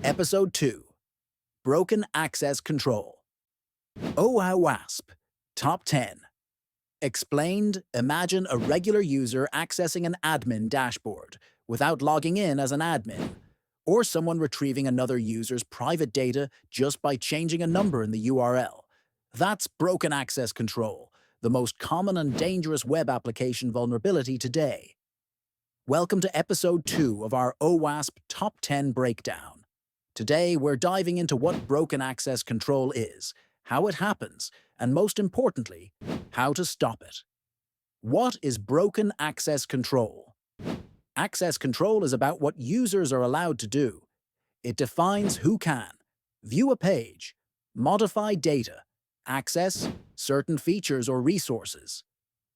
Episode 2. Broken Access Control. OWASP. Top 10. Explained, imagine a regular user accessing an admin dashboard without logging in as an admin, or someone retrieving another user's private data just by changing a number in the URL. That's broken access control, the most common and dangerous web application vulnerability today. Welcome to Episode 2 of our OWASP Top 10 Breakdown. Today, we're diving into what broken access control is, how it happens, and most importantly, how to stop it. What is broken access control? Access control is about what users are allowed to do. It defines who can view a page, modify data, access certain features or resources.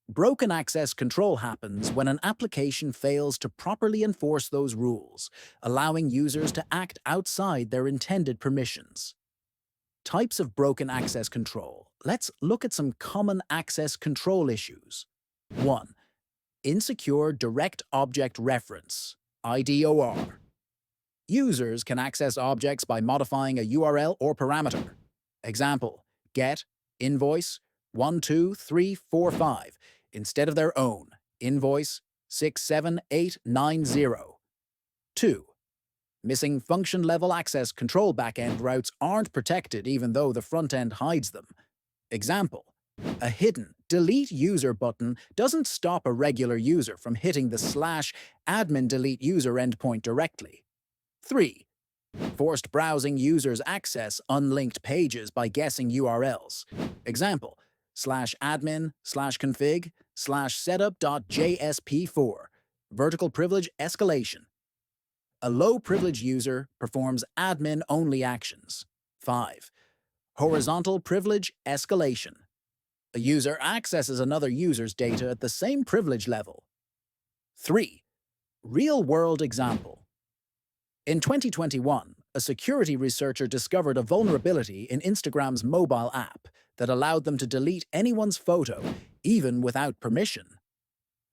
Broken access control happens when an application fails to properly enforce those rules, allowing users to act outside their intended permissions. Types of broken access control. Let's look at some common access control issues. 1. Insecure Direct Object Reference, IDOR. Users can access objects by modifying a URL or parameter. Example, get, invoice, 12345, instead of their own, invoice 67890. 2. Missing function-level access control backend routes aren't protected even though the front end hides them. Example, a hidden delete user button doesn't stop a regular user from hitting the /admin delete user endpoint directly. 3. Forced browsing users access unlinked pages by guessing URLs. Example, /admin/config /setup.jsp4. Vertical privilege escalation. A low-privilege user performs admin-only actions. 5. Horizontal privilege escalation. A user accesses another user's data at the same privilege level. 3. Real-world example. In 2021, a security researcher discovered a vulnerability in Instagram's mobile app that allowed them to delete anyone's photo, even without permission.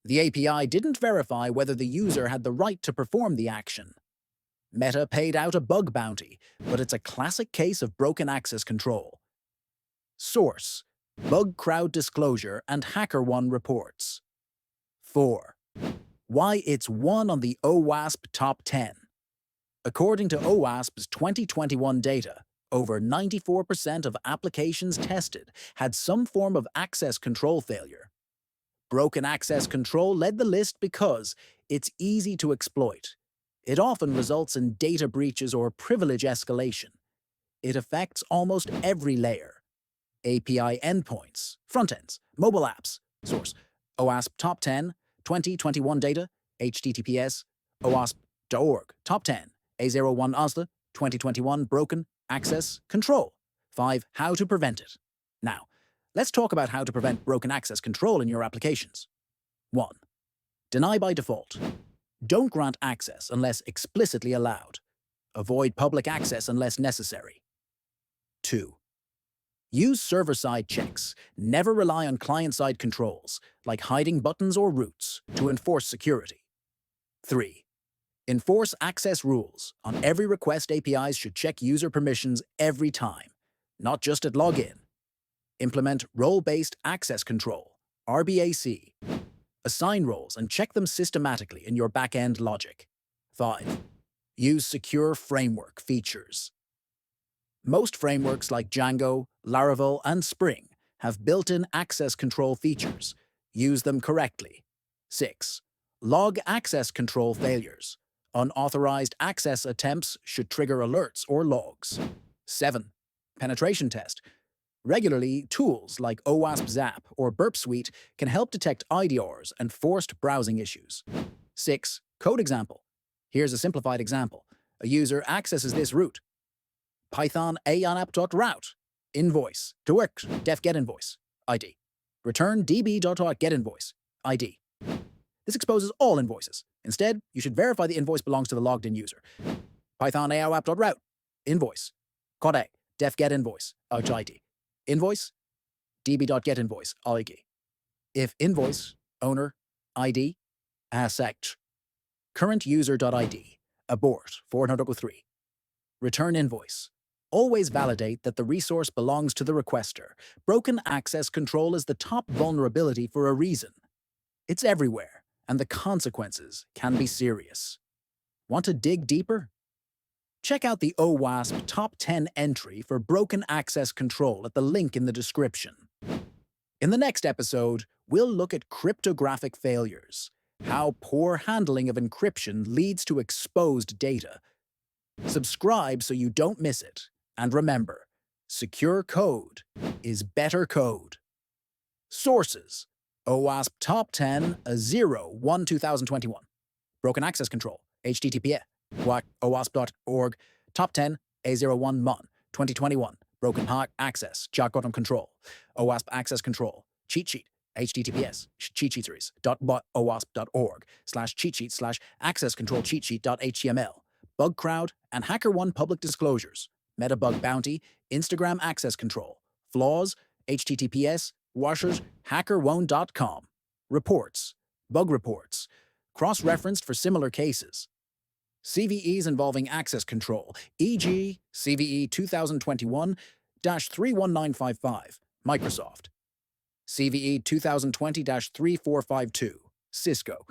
The API didn't verify whether the user had the right to perform the action. Meta paid out a bug bounty, but it's a classic case of broken access control. Source: Bug Crowd Disclosure and HackerOne reports. 4. Why it's one on the OWASP Top 10. According to OWASP's 2021 data, over 94% of applications tested had some form of access control failure. Broken access control led the list because it's easy to exploit. It often results in data breaches or privilege escalation. It affects almost every layer. API endpoints, frontends, mobile apps. Source: OWASP Top 10, 2021 data, https, OWASP.org, Top 10, A01 OSLA, 2021 broken access control. 5. How to prevent it. Now, let's talk about how to prevent broken access control in your applications. 1. Deny by default. Don't grant access unless explicitly allowed. Avoid public access unless necessary. 2. Use server-side checks. Never rely on client-side controls, like hiding buttons or routes, to enforce security. 3. Enforce access rules. On every request, APIs should check user permissions every time, not just at login. Implement role-based access control, RBAC. Assign roles and check them systematically in your back-end logic. 5. Use secure framework features. Most frameworks like Django, Laravel, and Spring have built-in access control features. Use them correctly. 6. Log access control failures. Unauthorized access attempts should trigger alerts or logs. 7. Penetration test. Regularly, tools like OWASP Zap or Burp Suite can help detect IDORs and forced browsing issues. 6. Code example. Here's a simplified example. A user accesses this route. Python aonapp.route. Invoice. To work. Def get invoice. ID. Return db.get invoice. ID. This exposes all invoices. Instead, you should verify the invoice belongs to the logged-in user. Python aonapp.route. Invoice. Code. Def get invoice. ID. Invoice, db.getInvoice, IG. If invoice, owner, ID, asect, current user.id, abort, 403. Return invoice. Always validate that the resource belongs to the requester. Broken access control is the top vulnerability for a reason. It's everywhere, and the consequences can be serious. Want to dig deeper? Check out the OWASP Top 10 entry for broken access control at the link in the description. In the next episode, we'll look at cryptographic failures, how poor handling of encryption leads to exposed data. Subscribe so you don't miss it. And remember, secure code is better code. Sources: OWASP Top 10 01/2021. Broken access control, HTTPS, OWASP.org, Top 10 A01 Mon, 2021. Broken access, Jargon control, OWASP access control, cheat sheet, HTTPS, cheat sheet series, .owasp.org/cheat sheet/access control cheat sheet.html, bug crowd, and HackerOne public disclosures, metabug bounty, Instagram access control, flaws, HTTPS, washers, hackerone.com, reports, bug reports, cross-referenced for similar cases. CVEs involving access control, e.g. CVE 2021-31955, Microsoft. CVE 2020-3452, Cisco.